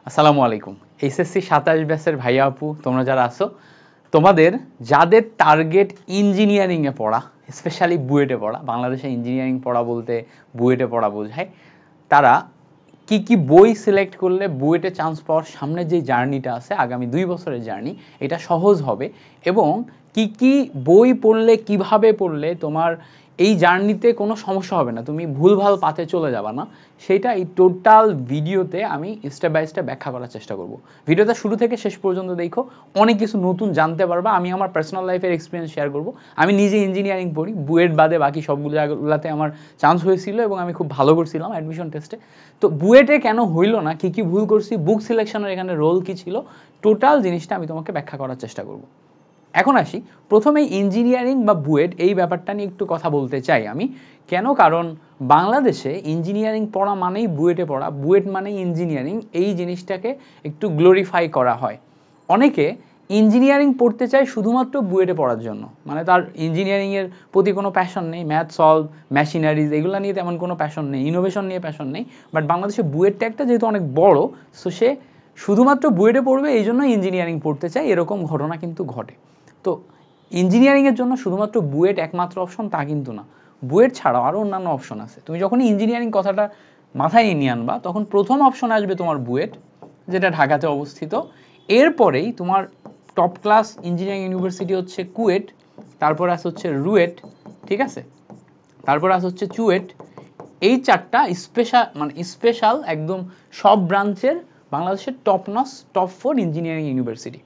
আসসালামু আলাইকুম। এইচএসসি 27 ব্যাচের ভাইয়া আপু তোমরা যারা আছো, তোমাদের যাদের টার্গেট ইঞ্জিনিয়ারিংয়ে পড়া, স্পেশালি বুয়েটে পড়া, বাংলাদেশে ইঞ্জিনিয়ারিং পড়া বলতে বুয়েটে পড়া বোঝায়, তারা কি কি বই সিলেক্ট করলে বুয়েটে চান্স পাওয়ার সামনের যে জার্নিটা আছে, আগামী 2 বছরের জার্নি, এটা সহজ হবে এবং কি কি বই পড়লে, কিভাবে পড়লে তোমার এই জার্নিতে কোনো সমস্যা হবে না, তুমি ভুলভাল পাতে চলে যাবা না, সেটা এই টোটাল ভিডিওতে আমি স্টেপ বাই স্টেপ ব্যাখ্যা করার চেষ্টা করব। ভিডিওটা শুরু থেকে শেষ পর্যন্ত দেখো, অনেক কিছু নতুন জানতে পারবা। আমি আমার পার্সোনাল লাইফের এক্সপিরিয়েন্স শেয়ার করব। আমি নিজে ইঞ্জিনিয়ারিং পড়ি, বুয়েট বাদে বাকি সবগুলো জায়গাগুলোতে আমার চান্স হয়েছিল এবং আমি খুব ভালো করছিলাম অ্যাডমিশন টেস্টে। তো বুয়েটে কেন হইল না, কি কি ভুল করছি, বুক সিলেকশনের এখানে রোল কি ছিল, টোটাল জিনিসটা আমি তোমাকে ব্যাখ্যা করার চেষ্টা করব। এখন আসি, প্রথমে ইঞ্জিনিয়ারিং বা বুয়েট এই ব্যাপারটা নিয়ে একটু কথা বলতে চাই আমি। কেন? কারণ বাংলাদেশে ইঞ্জিনিয়ারিং পড়া মানেই বুয়েটে পড়া, বুয়েট মানেই ইঞ্জিনিয়ারিং, এই জিনিসটাকে একটু গ্লোরিফাই করা হয়। অনেকে ইঞ্জিনিয়ারিং পড়তে চায় শুধুমাত্র বুয়েটে পড়ার জন্য, মানে তার ইঞ্জিনিয়ারিংয়ের প্রতি কোনো প্যাশন নেই, ম্যাথ সলভ, মেশিনারিজ এগুলো নিয়ে তেমন কোনো প্যাশন নেই, ইনোভেশন নিয়ে প্যাশন নেই। বাট বাংলাদেশে বুয়েট ট্যাগটা যেহেতু অনেক বড়, সো সে শুধুমাত্র বুয়েটে পড়বে, এই জন্য ইঞ্জিনিয়ারিং পড়তে চায়, এরকম ঘটনা কিন্তু ঘটে। তো ইঞ্জিনিয়ারিংয়ের জন্য শুধুমাত্র বুয়েট একমাত্র অপশন তা কিন্তু না, বুয়েট ছাড়াও আরও অন্যান্য অপশন আছে। তুমি যখনই ইঞ্জিনিয়ারিং কথাটা মাথায় নিয়ে আনবা, তখন প্রথম অপশন আসবে তোমার বুয়েট, যেটা ঢাকাতে অবস্থিত। এরপরেই তোমার টপ ক্লাস ইঞ্জিনিয়ারিং ইউনিভার্সিটি হচ্ছে কুয়েট, তারপর আসে হচ্ছে রুয়েট, ঠিক আছে, তারপর আসে হচ্ছে চুয়েট। এই চারটা স্পেশাল একদম সব ব্রাঞ্চের বাংলাদেশের টপ নস টপ 4 ইঞ্জিনিয়ারিং ইউনিভার্সিটি।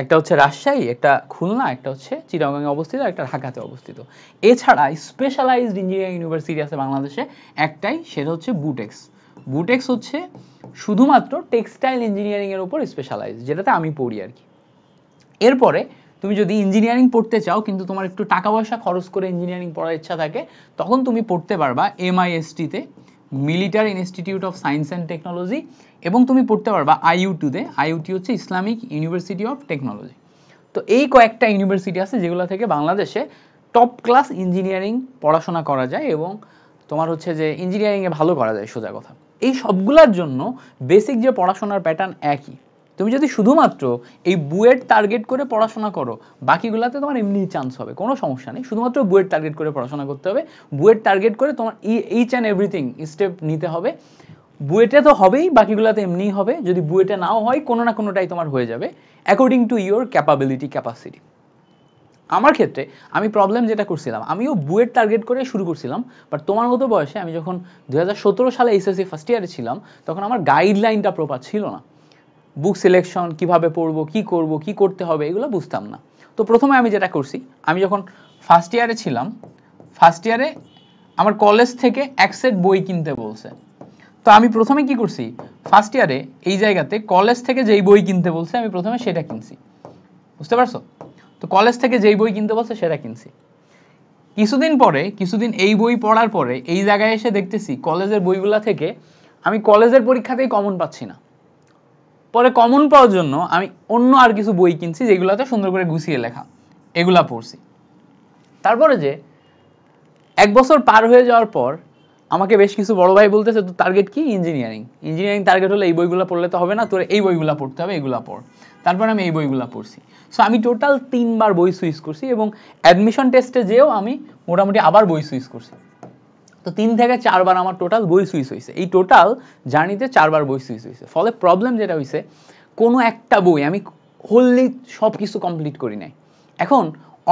একটা হচ্ছে রাজশাহী, একটা খুলনা, একটা হচ্ছে চিটাগাংয়ে অবস্থিত, একটা ঢাকাতে অবস্থিত। এছাড়া স্পেশালাইজড ইঞ্জিনিয়ারিং ইউনিভার্সিটি আছে বাংলাদেশে একটাই, সেটা হচ্ছে বুটেক্স। বুটেক্স হচ্ছে শুধুমাত্র টেক্সটাইল ইঞ্জিনিয়ারিং এর উপর স্পেশালাইজ, যেটাতে আমি পড়ি আর কি। এরপরে তুমি যদি ইঞ্জিনিয়ারিং পড়তে চাও কিন্তু তোমার একটু টাকা পয়সা খরচ করে ইঞ্জিনিয়ারিং পড়ার ইচ্ছা থাকে, তখন তুমি পড়তে পারবা MIST-তে, military institute of science and technology, এবং তুমি পড়তে পারবা IUT-তে। IUT হচ্ছে ইসলামিক ইউনিভার্সিটি অফ টেকনোলজি। তো এই কয়েকটা ইউনিভার্সিটি আছে যেগুলো থেকে বাংলাদেশে টপ ক্লাস ইঞ্জিনিয়ারিং পড়াশোনা করা যায় এবং তোমার হচ্ছে যে ইঞ্জিনিয়ারিংয়ে ভালো করা যায়, সোজা কথা। এই সবগুলোর জন্য বেসিক যে পড়াশোনার প্যাটার্ন একই। তুমি যদি শুধুমাত্র এই বুয়েট টার্গেট করে পড়াশোনা করো, বাকিগুলোতে তোমার এমনি চান্স হবে, কোনো সমস্যা নেই। শুধুমাত্র বুয়েট টার্গেট করে পড়াশোনা করতে হবে, বুয়েট টার্গেট করে তোমার ইচ অ্যান্ড এভরিথিং স্টেপ নিতে হবে। বুয়েটে তো হবেই, বাকিগুলোতে এমনিই হবে। যদি বুয়েটে নাও হয়, কোনো না কোনোটাই তোমার হয়ে যাবে according to your capability, capacity. আমার ক্ষেত্রে আমি প্রবলেম যেটা করছিলাম, আমিও বুয়েট টার্গেট করে শুরু করছিলাম, বাট তোমার মতো বয়সে আমি যখন 2017 সালে এইচএসসি ফার্স্ট ইয়ারে ছিলাম, তখন আমার গাইডলাইনটা প্রপার ছিল না। বুক সিলেকশন কিভাবে পড়বো, কি করব, কি করতে হবে, এগুলো বুঝতাম না। তো প্রথমে আমি যেটা করছি, আমি যখন ফার্স্ট ইয়ারে ছিলাম, ফার্স্ট ইয়ারে আমার কলেজ থেকে এক সেট বই কিনতে বলছে। তো আমি প্রথমে কি করছি, ফার্স্ট ইয়ারে এই জায়গাতে কলেজ থেকে যেই বই কিনতে বলছে আমি প্রথমে সেটা কিনছি, বুঝতে পারছো? তো কলেজ থেকে যেই বই কিনতে বলছে সেটা কিনছি। কিছুদিন এই বই পড়ার পরে এই জায়গায় এসে দেখতেছি কলেজের বইগুলা থেকে আমি কলেজের পরীক্ষাতেই কমন পাচ্ছি না। পরে কমন পাওয়ার জন্য আমি অন্য আর কিছু বই কিনছি যেগুলোতে সুন্দর করে গুছিয়ে লেখা, এগুলা পড়ছি। তারপরে যে 1 বছর পার হয়ে যাওয়ার পর আমাকে বেশ কিছু বড় ভাই বলতেছে, তোর টার্গেট কি? ইঞ্জিনিয়ারিং। ইঞ্জিনিয়ারিং টার্গেট হলে এই বইগুলো পড়লে তো হবে না, তোর এই বইগুলো পড়তে হবে, এগুলা পড়। তারপর আমি এই বইগুলো পড়ছি। সো আমি টোটাল 3 বার বই সুইচ করছি এবং অ্যাডমিশন টেস্টে যেও আমি মোটামুটি আবার বই সুইচ করছি। তো 3 থেকে 4 বার আমার টোটাল বই সুইচ হয়েছে, এই টোটাল জার্নিতে 4 বার বই সুইচ হয়েছে। ফলে প্রবলেম যেটা হয়েছে, কোনো একটা বই আমি হোললি সব কিছু কমপ্লিট করি নাই। এখন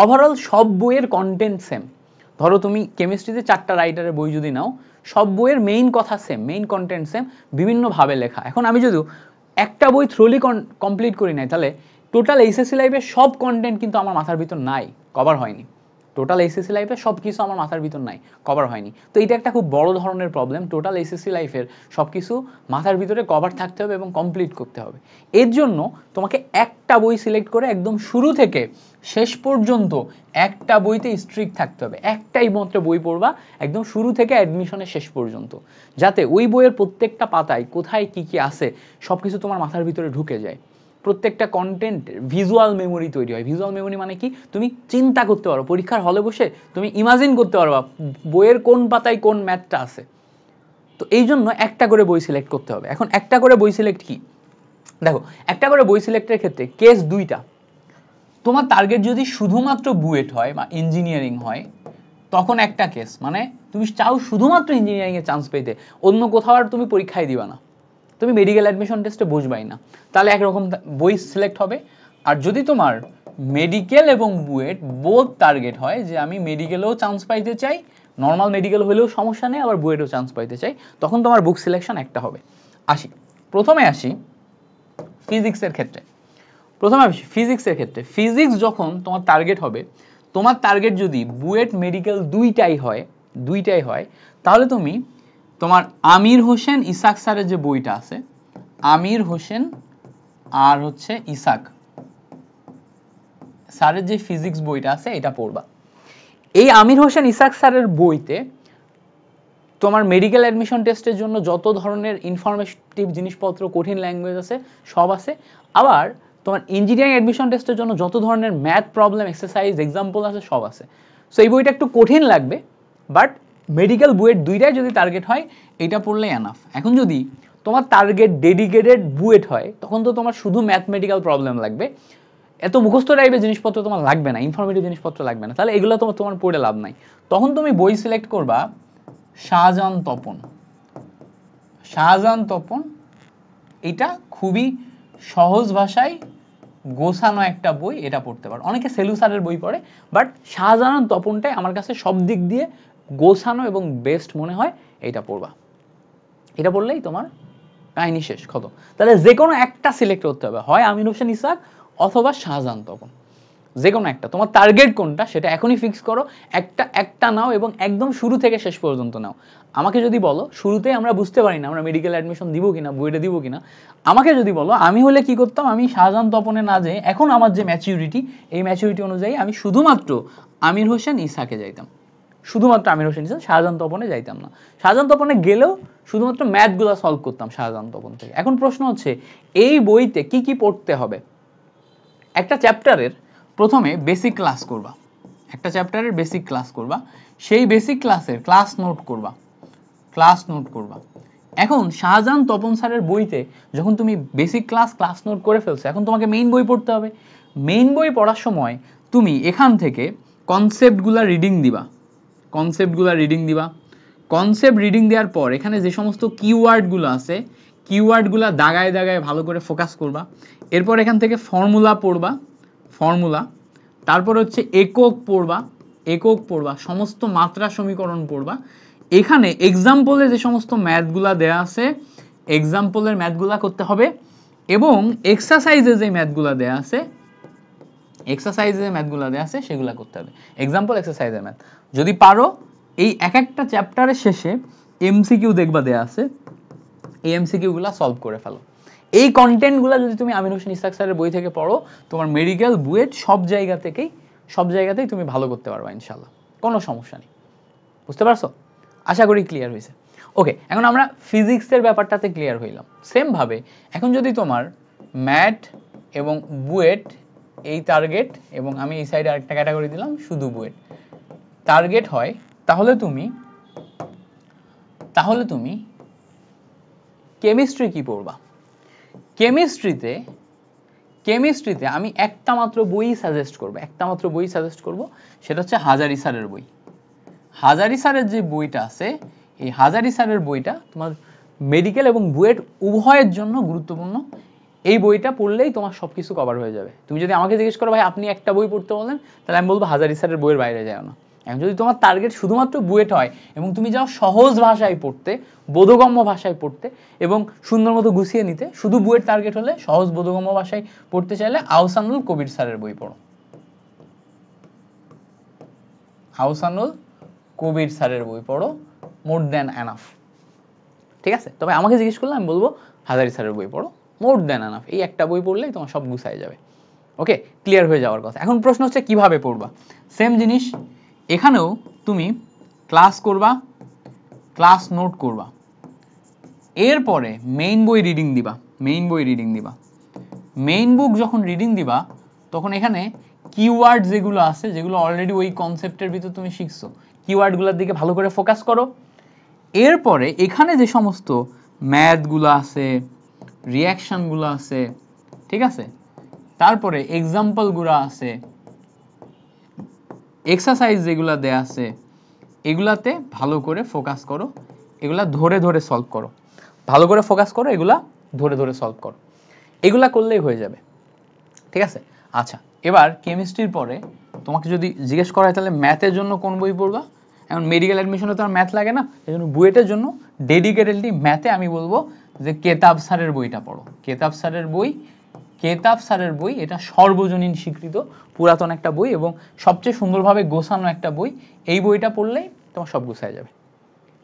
ওভারঅল সব বইয়ের কন্টেন্ট সেম। ধরো তুমি কেমিস্ট্রিতে 4টা রাইটারের বই যদি নাও, সব বইয়ের মেইন কথা সেম, মেইন কন্টেন্ট সেম, বিভিন্নভাবে লেখা। এখন আমি যদিও একটা বই থ্রোলি কমপ্লিট করি নাই, তাহলে টোটাল এইচএসসি লাইফের সব কন্টেন্ট কিন্তু আমার মাথার ভিতর নাই, কভার হয়নি। টোটাল এইচএসসি লাইফে সব কিছু আমার মাথার ভিতর নাই, কভার হয়নি। তো এটা একটা খুব বড় ধরনের প্রবলেম। টোটাল এইচএসসি লাইফের সব কিছু মাথার ভিতরে কভার থাকতে হবে এবং কমপ্লিট করতে হবে। এর জন্য তোমাকে একটা বই সিলেক্ট করে একদম শুরু থেকে শেষ পর্যন্ত একটা বইতে স্ট্রিক্ট থাকতে হবে, একটাই মাত্র বই পড়বা একদম শুরু থেকে অ্যাডমিশনের শেষ পর্যন্ত, যাতে ওই বইয়ের প্রত্যেকটা পাতায় কোথায় কি কি আছে সব কিছু তোমার মাথার ভিতরে ঢুকে যায়। প্রত্যেকটা কন্টেন্ট ভিজুয়াল মেমোরি তৈরি হয়। ভিজুয়াল মেমোরি মানে কি? তুমি চিন্তা করতে পারো, পরীক্ষার হলে বসে তুমি ইমাজিন করতে পারবা বইয়ের কোন পাতায় কোন ম্যাথটা আছে। তো এই জন্য একটা করে বই সিলেক্ট করতে হবে। এখন একটা করে বই সিলেক্ট কি, দেখো একটা করে বই সিলেক্টের ক্ষেত্রে কেস দুইটা। তোমার টার্গেট যদি শুধুমাত্র বুয়েট হয় বা ইঞ্জিনিয়ারিং হয় তখন একটা কেস, মানে তুমি চাও শুধুমাত্র ইঞ্জিনিয়ারিং এ চান্স পেতে, অন্য কোথাও আর তুমি পরীক্ষায় দিবা না, তুমি মেডিকেল অ্যাডমিশন টেস্টে বসবাই না, তাহলে একরকম বই সিলেক্ট হবে। আর যদি তোমার মেডিকেল এবং বুয়েট বোথ টার্গেট হয় যে আমি মেডিকেলেও চান্স পাইতে চাই, নর্মাল মেডিকেল হলেও সমস্যা নেই, আবার বুয়েটেও চান্স পাইতে চাই, তখন তোমার বুক সিলেকশন একটা হবে। প্রথমে আসি ফিজিক্সের ক্ষেত্রে। ফিজিক্সের ক্ষেত্রে ফিজিক্স যখন তোমার টার্গেট হবে, তোমার টার্গেট যদি বুয়েট মেডিকেল দুইটাই হয় তাহলে তুমি তোমার আমির হোসেন ইসাক স্যারের যে বইটা আছে, আমির হোসেন আর হচ্ছে ইসাক স্যারের যে ফিজিক্স বইটা আছে এটা পড়বা। এই আমির হোসেন ইসাক স্যারের বইতে তোমার মেডিকেল অ্যাডমিশন টেস্টের জন্য যত ধরনের ইনফরমেটিভ জিনিসপত্র, কঠিন ল্যাঙ্গুয়েজ আছে সব আছে, আবার তোমার ইঞ্জিনিয়ারিং অ্যাডমিশন টেস্টের জন্য যত ধরনের ম্যাথ প্রবলেম, এক্সারসাইজ, এক্সাম্পল আছে সব আছে। সো এই বইটা একটু কঠিন লাগবে, বাট মেডিকেল বুয়েট দুইটাই যদি টার্গেট হয় এটা পড়লেই এনাফ। এখন যদি তোমার টার্গেট ডেডিকেটেড বুয়েট হয় তখন তো তোমার শুধু ম্যাথমেটিক্যাল প্রবলেম লাগবে, এত মুখস্থ টাইপের জিনিসপত্র তোমার লাগবে না, ইনফরমেটিভ জিনিসপত্র লাগবে না, তাহলে এগুলো তোমার পড়ে লাভ নাই। তখন তুমি বই সিলেক্ট করবা শাহজাহান তপন। এটা খুবই সহজ ভাষায় গোছানো একটা বই, এটা পড়তে পারো। অনেকে সেলুসারের বই পড়ে, বাট শাহজাহান তপনটাই আমার কাছে সব দিক দিয়ে গোছানো এবং বেস্ট মনে হয়, এইটা পড়বা। এটা পড়লেই তোমার কাহিনী শেষ, খতম। তাহলে যে কোনো একটা সিলেক্ট করতে হবে, হয় আমির হোসেন ইসাক অথবা শাহজাহান তপন, যে কোনো একটা। তোমার টার্গেট কোনটা সেটা এখনই ফিক্স করো, একটা নাও এবং একদম শুরু থেকে শেষ পর্যন্ত নাও। আমাকে যদি বলো শুরুতে আমরা বুঝতে পারি না আমরা মেডিকেল অ্যাডমিশন দিব কিনা, বুয়েটে দিব কিনা, আমাকে যদি বলো আমি হলে কি করতাম, আমি শাহজাহান তপনে না যেয়ে এখন আমার যে ম্যাচিউরিটি, এই ম্যাচিউরিটি অনুযায়ী আমি শুধুমাত্র আমির হোসেন ইসাকে যাইতাম, শুধুমাত্র আমির হোসেন ইসা, শাহজাহান তপনে যাইতাম না। শাহজাহান তপনে গেলেও শুধুমাত্র ম্যাথগুলো সলভ করতাম শাহজাহান তপন থেকে। এখন প্রশ্ন হচ্ছে এই বইতে কি কি পড়তে হবে। একটা চ্যাপ্টারের প্রথমে বেসিক ক্লাস করবা, একটা চ্যাপ্টারের বেসিক ক্লাস করবা, সেই বেসিক ক্লাসের ক্লাস নোট করবা। এখন শাহজাহান তপন স্যারের বইতে যখন তুমি বেসিক ক্লাস নোট করে ফেলছো, এখন তোমাকে মেইন বই পড়তে হবে। মেইন বই পড়ার সময় তুমি এখান থেকে কনসেপ্টগুলা রিডিং দিবা। কনসেপ্ট রিডিং দেওয়ার পর এখানে যে সমস্ত কিওয়ার্ডগুলো আছে, কিওয়ার্ডগুলা দাগায় দাগায় ভালো করে ফোকাস করবা। এরপর এখান থেকে ফর্মুলা, তারপর হচ্ছে একক পড়বা, সমস্ত মাত্রা সমীকরণ পড়বা। এখানে এক্সাম্পলে যে সমস্ত ম্যাথগুলা দেয়া আছে, এক্সাম্পলের ম্যাথগুলা করতে হবে, এবং এক্সারসাইজে যে ম্যাথগুলা দেয়া আছে, সেগুলা করতে হবে। এক্সাম্পল, এক্সারসাইজের ম্যাথ যদি পারো, এই এক একটা চ্যাপ্টারের শেষে এমসিকিউ দেখবা দেয়া আছে, এই এমসিকিউ গুলা সলভ করে ফেলো। এই কন্টেন্টগুলো যদি তুমি আমির হোসেন ইসাক স্যারের বই থেকে পড়ো, তোমার মেডিকেল বুয়েট সব জায়গাতেই তুমি ভালো করতে পারবা ইনশাল্লাহ, কোনো সমস্যা নেই। বুঝতে পারছো? আশা করি ক্লিয়ার হয়েছে। ওকে, এখন আমরা ফিজিক্সের ব্যাপারটাতে ক্লিয়ার হইলাম। সেম ভাবে এখন যদি তোমার ম্যাথ এবং বুয়েট এই টার্গেট, এবং আমি এই সাইডে আরেকটা ক্যাটাগরি দিলাম শুধু বুয়েট টার্গেট হয়, তাহলে তুমি কেমিস্ট্রি কি পড়বা। কেমিস্ট্রিতে আমি একটা মাত্র বই সাজেস্ট করব, সেটা হচ্ছে হাজারি স্যারের বই। হাজারি স্যারের যে বইটা আছে, এই হাজারি স্যারের বইটা তোমার মেডিকেল এবং বুয়েট উভয়ের জন্য গুরুত্বপূর্ণ। এই বইটা পড়লেই তোমার সবকিছু কভার হয়ে যাবে। তুমি যদি আমাকে জিজ্ঞেস করো ভাই আপনি একটা বই পড়তে বলেন, তাহলে আমি বলবো হাজারি স্যারের বইয়ের বাইরে যাও না। এখন যদি তোমার টার্গেট শুধুমাত্র বুয়েট হয় এবং তুমি যাও সহজ ভাষায় পড়তে, বোধগম্য ভাষায় পড়তে এবং সুন্দর মতো গুছিয়ে নিতে, শুধু বুয়েট টার্গেট হলে, সহজ বোধগম্য ভাষায় পড়তে চাইলে আহসানুল কবির স্যারের বই পড়ো। More than enough. ঠিক আছে? তবে আমাকে জিজ্ঞেস করলে আমি বলবো হাজারি স্যারের বই পড়ো, মোর দ্যান এনাফ। এই একটা বই পড়লেই তোমার সব গুছায় যাবে। ওকে, ক্লিয়ার হয়ে যাওয়ার কথা। এখন প্রশ্ন হচ্ছে কিভাবে পড়বা। সেম জিনিস, এখানেও তুমি ক্লাস করবা, ক্লাস নোট করবা, এরপরে মেইন বই রিডিং দিবা। মেইন বুক যখন রিডিং দিবা, তখন এখানে কিওয়ার্ড যেগুলো আছে, যেগুলো অলরেডি ওই কনসেপ্টের ভিতর তুমি শিখছো, কিওয়ার্ডগুলোর দিকে ভালো করে ফোকাস করো। এরপরে এখানে যে সমস্ত ম্যাথগুলো আছে, রিয়াকশনগুলো আছে, ঠিক আছে, তারপরে এক্সাম্পলগুলো আছে, এক্সারসাইজ যেগুলো দেয়া আছে, এগুলাতে ভালো করে ফোকাস করো, এগুলা ধরে ধরে সলভ করো, ভালো করে ফোকাস করো, এগুলা ধরে ধরে সলভ করো, এগুলা করলেই হয়ে যাবে, ঠিক আছে। আচ্ছা, এবার কেমিস্ট্রির পরে তোমাকে যদি জিজ্ঞেস করা হয় তাহলে ম্যাথের জন্য কোন বই পড়বা, এখন মেডিকেল অ্যাডমিশনে তো আর ম্যাথ লাগে না, এই জন্য বুয়েটের জন্য ডেডিকেটেডলি ম্যাথে আমি বলবো যে কেতাব স্যারের বইটা পড়ো। কেতাব স্যারের বই, কেতাব স্যারের বই এটা সর্বজনীন স্বীকৃত পুরাতন একটা বই এবং সবচেয়ে সুন্দরভাবে গোছানো একটা বই। এই বইটা পড়লেই তোমার সব গোছায় যাবে।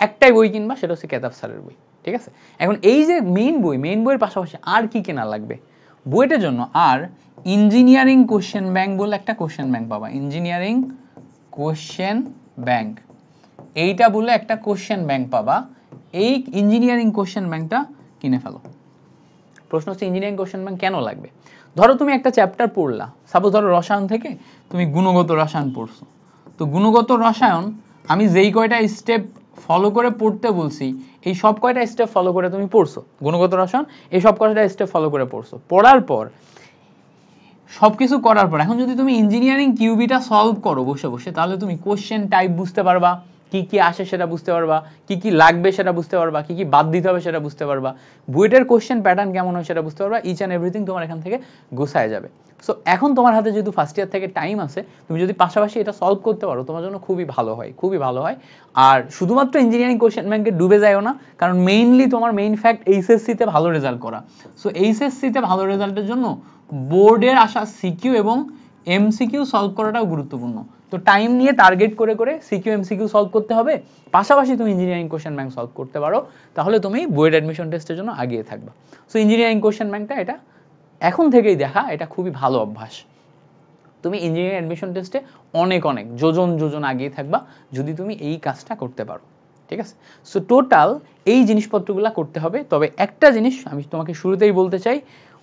একটাই বই কিনবা, সেটা হচ্ছে কেতাব স্যারের বই, ঠিক আছে। এখন এই যে মেইন বই, মেইন বইয়ের পাশাপাশি আর কি কেনা লাগবে বুয়েটের জন্য, আর ইঞ্জিনিয়ারিং কোশ্চেন ব্যাংক বলে একটা কোশ্চেন ব্যাংক পাবা, ইঞ্জিনিয়ারিং কোশ্চেন ব্যাংক, এইটা বলে একটা কোশ্চেন ব্যাংক পাবা। এই ইঞ্জিনিয়ারিং কোশ্চেন ব্যাংকটা কিনে ফেলো। প্রশ্ন হচ্ছে ইঞ্জিনিয়ারিং কোশ্চেন ব্যাংক কেন লাগবে? ধরো তুমি একটা চ্যাপ্টার পড়লা, সাপোজ ধরো রসায়ন থেকে তুমি গুণগত রসায়ন পড়ছো, তো গুণগত রসায়ন আমি যেই কয়টা স্টেপ ফলো করে পড়তে বলছি এই সব কয়টা স্টেপ ফলো করে তুমি পড়ছো, গুণগত রসায়ন এই সব কয়টা স্টেপ ফলো করে পড়ছো, পড়ার পর সবকিছু করার পর এখন যদি তুমি ইঞ্জিনিয়ারিং কিউবিটা সলভ করো বসে বসে, তাহলে তুমি কোশ্চেন টাইপ বুঝতে পারবা, কি কি আসে সেটা বুঝতে পারবা, কি কি লাগবে সেটা বুঝতে পারবা, কি কি বাদ দিতে হবে সেটা বুঝতে পারবা, বুয়েটের কোশ্চেন প্যাটার্ন কেমন হয় সেটা বুঝতে পারবা, ইচ অ্যান্ড এভরিথিং তোমার এখান থেকে গোছায় যাবে। সো এখন তোমার হাতে যেহেতু ফার্স্ট ইয়ার থেকে টাইম আছে, তুমি যদি পাশাপাশি এটা সলভ করতে পারো তোমার জন্য খুবই ভালো হয়, খুবই ভালো হয়। আর শুধুমাত্র ইঞ্জিনিয়ারিং কোশ্চেন ব্যাংকে ডুবে যায়ও না, কারণ মেইনলি তোমার মেইন ফ্যাক্ট এইচএসসিতে ভালো রেজাল্ট করা। সো এইচএসসিতে ভালো রেজাল্টের জন্য বোর্ডের আসা সিকিউ এবং এমসিকিউ সলভ করাটাও গুরুত্বপূর্ণ। তো টাইম নিয়ে টার্গেট করে করে সিকিউ এমসিকিউ সলভ করতে হবে, পাশাপাশি তুমি ইঞ্জিনিয়ারিং কোশ্চেন ব্যাংক সলভ করতে পারো, তাহলে তুমি বোর্ড অ্যাডমিশন টেস্টের জন্য আগিয়ে থাকবা। সো ইঞ্জিনিয়ারিং কোশ্চেন ব্যাংকটা এটা এখন থেকেই দেখা, এটা খুবই ভালো অভ্যাস। তুমি ইঞ্জিনিয়ারিং অ্যাডমিশন টেস্টে অনেক অনেক যোজন যোজন আগিয়ে থাকবা যদি তুমি এই কাজটা করতে পারো, ঠিক আছে। সো টোটাল এই জিনিসপত্রগুলো করতে হবে। তবে একটা জিনিস আমি তোমাকে শুরুতেই বলতে চাই,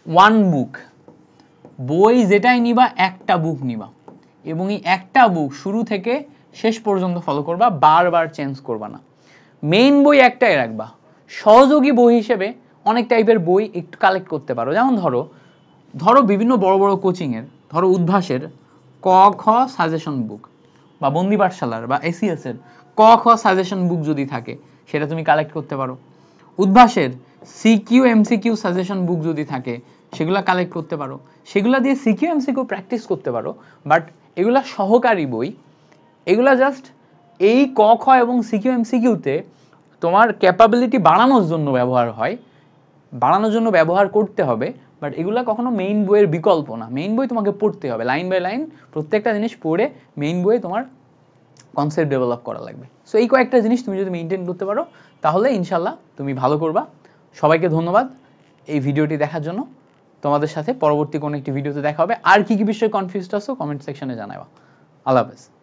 ওয়ান বুক, বই যেটাই নিবা একটা বুক নিবা এবং এই একটা বুক শুরু থেকে শেষ পর্যন্ত ফলো করবা, বারবার চেঞ্জ করবা না। মেইন বই একটাই রাখবা, সহযোগী বই হিসেবে অনেক টাইপের বই একটু কালেক্ট করতে পারো। যেমন ধরো বিভিন্ন বড় বড় কোচিং এর, ধরো উদ্ভাসের ক খ সাজেশন বুক, বা বন্দি পাঠশালার বা এসিএস এর ক খ সাজেশন বুক যদি থাকে সেটা তুমি কালেক্ট করতে পারো। উদ্ভাসের সিকিউ এমসিকিউ সাজেশন বুক যদি থাকে সেগুলা কালেক্ট করতে পারো, সেগুলা দিয়ে সিকিউ এমসিকিউ প্র্যাকটিস করতে পারো। বাট এগুলা সহকারী বই, এগুলা জাস্ট এই ক খ এবং সিকিউ এমসিকিউতে তোমার ক্যাপাবিলিটি বাড়ানোর জন্য ব্যবহার হয়, বাড়ানোর জন্য ব্যবহার করতে হবে। বাট এগুলা কখনো মেইন বইয়ের বিকল্প না, মেইন বই তোমাকে পড়তে হবে, লাইন বাই লাইন প্রত্যেকটা জিনিস পড়ে মেইন বইয়ে তোমার কনসেপ্ট ডেভেলপ করা লাগবে। সো এই কয়েকটা জিনিস তুমি যদি মেইনটেইন করতে পারো তাহলে ইনশাল্লাহ তুমি ভালো করবা। সবাইকে ধন্যবাদ এই ভিডিওটি দেখার জন্য। তোমাদের সাথে পরবর্তী কোনো একটি ভিডিওতে দেখা হবে। আর কি কি বিষয়ে কনফিউজড আছো কমেন্ট সেকশনে জানাবা। আল্লাহ হাফেজ।